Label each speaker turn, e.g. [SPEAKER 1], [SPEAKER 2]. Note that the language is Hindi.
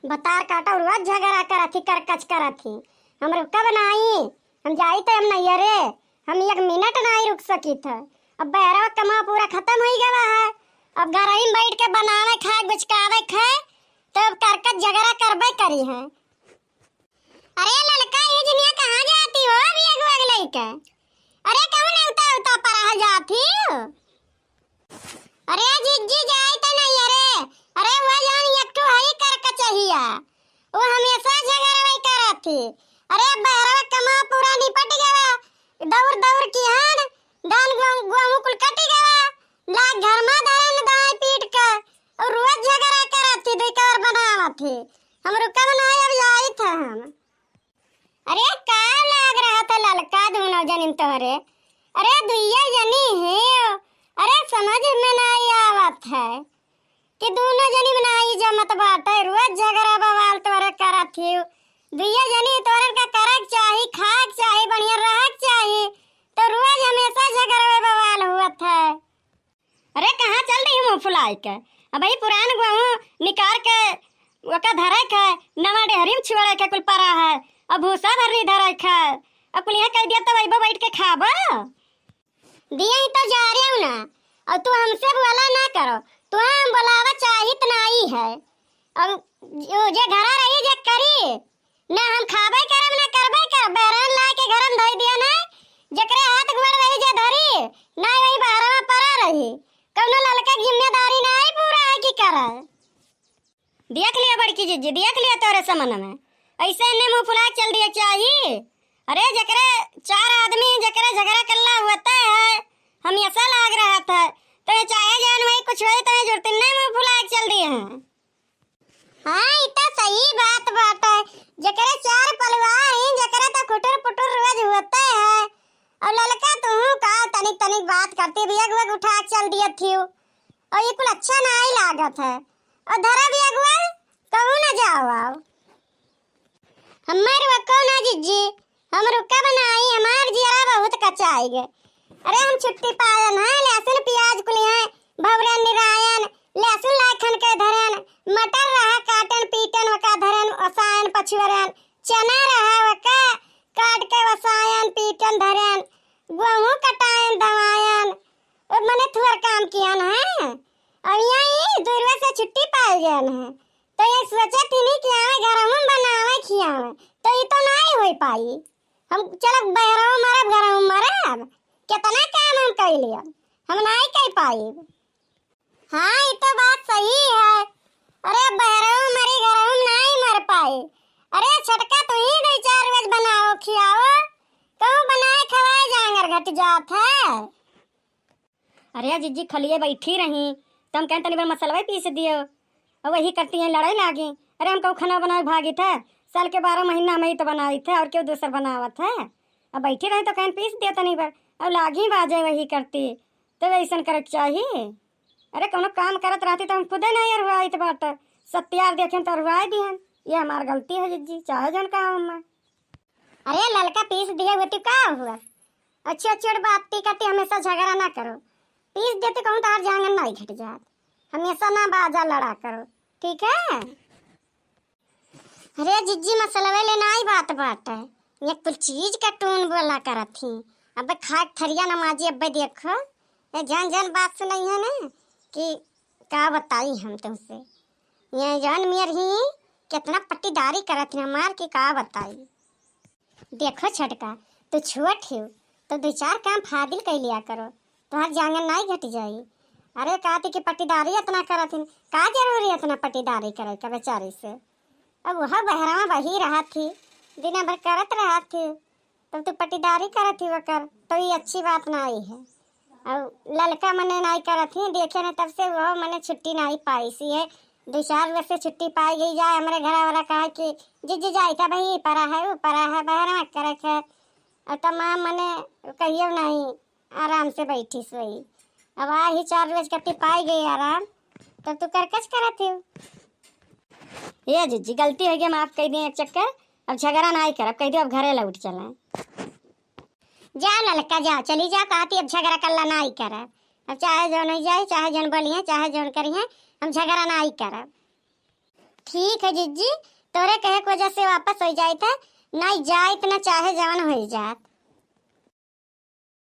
[SPEAKER 1] बतार काटा रोज झगड़ा करत थी करकच करत थी। हम रुका बनाई हम जाई तो हम नहीं अरे हम एक मिनट नहीं रुक सकी थे। अब बहरा कमा पूरा खत्म हो गया है। अब घर में बैठ के बनावे खाए गुचकावे खाए तो करकच झगड़ा करबे करी है। अरे लड़का ये दुनिया कहाँ जाती हो अभी अगुआ लइका? अरे कौन उता उता पर जाती हो? अरे जिज्जी जाई तो नहीं अरे वो जान एकटू है करकच हिया वो हमेशा झगड़ा वही करत थी। अरे बहरा कमा पूरा निपट गया दौड़ दौड़ की हान धान गेहूं कुल कट गया लाग घर में धरन दाई पीट के और रोज झगड़ा करत थी बेकार बनावत थी। हम रुका बनाए अब जाई थे हम। अरे का लाग रहा था ललका दोनों जनिन तोहरे? अरे दुइया जनी है। अरे समझ में नहीं आवत है कि दोनों जनी बनाई जमत बाटे रोज झगड़ा बवाल तोरे करत थी। दुइया जनी तोरे का करक चाही खाक चाही बढ़िया रहक चाही तो रोज हमेशा झगड़ा बवाल हुआ है। अरे कहाँ चल रही मुंह फुलाई के? अब भाई पुरान गेहूं निकाल के ओका धरे के नवा डेहरी में छिवड़े के कुल परा है। अब भूसा भरनी धरे के अब कुल यहाँ कह दिया तो वही बैठ के खाबो दिया ही तो जा रहे हो ना। और तू हमसे बोला ना करो तू हम बोलावा चाहित नहीं है। और जे घरा रही जे करी ना हम खाबे करब ना करबे कर बहरान ला के घर में धई दिया ना जकरे हाथ गुड़ रही जे धरी ना वही बाहर में पड़ा रही कौनो लड़का जिम्मेदारी नहीं पूरा है की करे। देख लिया बड़की जीजी देख लिया तोरे समन में ऐसे ने मुंह फुला चल दिया चाहिए। अरे जकरे चार आदमी जकरे झगड़ा करला होता है हम ऐसा लाग रहा था तो चाहे जान वही कुछ होए तो जरूरत नहीं मुंह फुला चल दिए हैं। हाँ इतना सही बात है जकरे चार परिवार हैं जकरे तो खुटुर पुटुर रोज होता है और लड़का तू का तनिक तनिक बात करती भी अगुआ उठा चल दिया थी और ये कुल अच्छा नहीं लागत है। और धरा भी अगुआ कहूँ ना जाओ आओ हमारे वको ना जिज्जी हम रुका बनाई हमार जीरा बहुत कच्चाई गए। अरे हम छुट्टी पालन है लहसुन प्याज कुल है भवरन निरायन लहसुन लाखन के धरन मटर रहा काटन पीटन वका धरन वसायन पछुरन चना रहा वका काट के वसायन पीटन धरन गेहूं कटायन दवायन और मने थोड़ा काम किया है। और यहाँ दूरवा से छुट्टी पाई गए है तो ये सोचे थी नहीं कि हमें घर में बनावे खियावे तो ये तो नहीं हो पाई। हम चलो बहराओ मरब घरों मरब कितना काम हम कर लिया हम नहीं कर पाई। हाँ ये तो बात सही है। अरे बहराओ मरी घरों नहीं मर पाई। अरे छटका तो ही दो चार रोज बनाओ खियाओ कहूँ बनाए खवाए जांगर घट जात है। अरे जिज्जी खलिए बैठी रही तो हम कहते नहीं मसलवा पीस दियो और वही करती हैं लड़ाई लागी। अरे हम कहूँ खाना बनाए भागी थे साल के 12 महीना में ही तो बनाई थे और क्यों दूसरा बनावत है। अब बैठी रही तो कहीं पीस दिया तो नहीं पर अब लागी बाजे वही करती तो वैसा करक चाहिए। अरे कोनो काम करत रहती तो हम खुदे नहीं अरुआई तो बात सत्यार देखें तो अरुआई दिहन ये हमार गलती है जिज्जी चाहे जन काम में। अरे लड़का पीस दिया हुआ का हुआ अच्छी अच्छी बात करती हमेशा झगड़ा ना करो पीस देते कहूँ तो हर जांगन नहीं घट जात हमेशा ना बाजा लड़ा करो ठीक है। अरे जिज्जी मसलवे लेना ही बात है ये कुछ चीज का टून बोला करत थी। अब खाक थरिया नमाजी अब देखो ये जन बात से नहीं है ना कि का बताई हम तुमसे ये जान मेर ही कितना पट्टीदारी करत थी हमार की का बताई। देखो छटका तो छोट हो तो दो चार काम फादिल कर लिया करो तो हर जांगन नहीं घट जाई। अरे कहती कि पट्टीदारी इतना करत थी का जरूरी इतना पट्टीदारी करे का बेचारी से। अब वह बहरा वही रहा थी दिन भर करत रहा थी तब तो पट्टीदारी करत थी वकर तो ये अच्छी बात नहीं है। और लड़का मने नहीं करत थी देखे न तब से वह मने छुट्टी नहीं पाई सी है 2-4 वर्ष से छुट्टी पाई गई जाए हमारे घर वाला कहा कि जिज्जी जाए था भाई परा है वो परा है बहरा करक है और तमाम मने कहियो नहीं आराम से बैठी सोई। अब आ ही 4 रोज कट्टी पाई गई आराम तब तू करकच करत थी। ये जिज्जी गलती हो गई माफ कर दिए एक चक्कर अब झगड़ा नहीं करब कह दियो अब घरे लौट चले। जा लड़का जाओ चली जाओ कहती अब झगड़ा कल्ला नहीं करब अब चाहे जो नहीं जाए चाहे जन बोलिए चाहे जन करिए हम झगड़ा नहीं करब। ठीक है जीजी, तोरे कहे के वजह से वापस हो जाए थे, नहीं जाए ना चाहे जवन हो जात।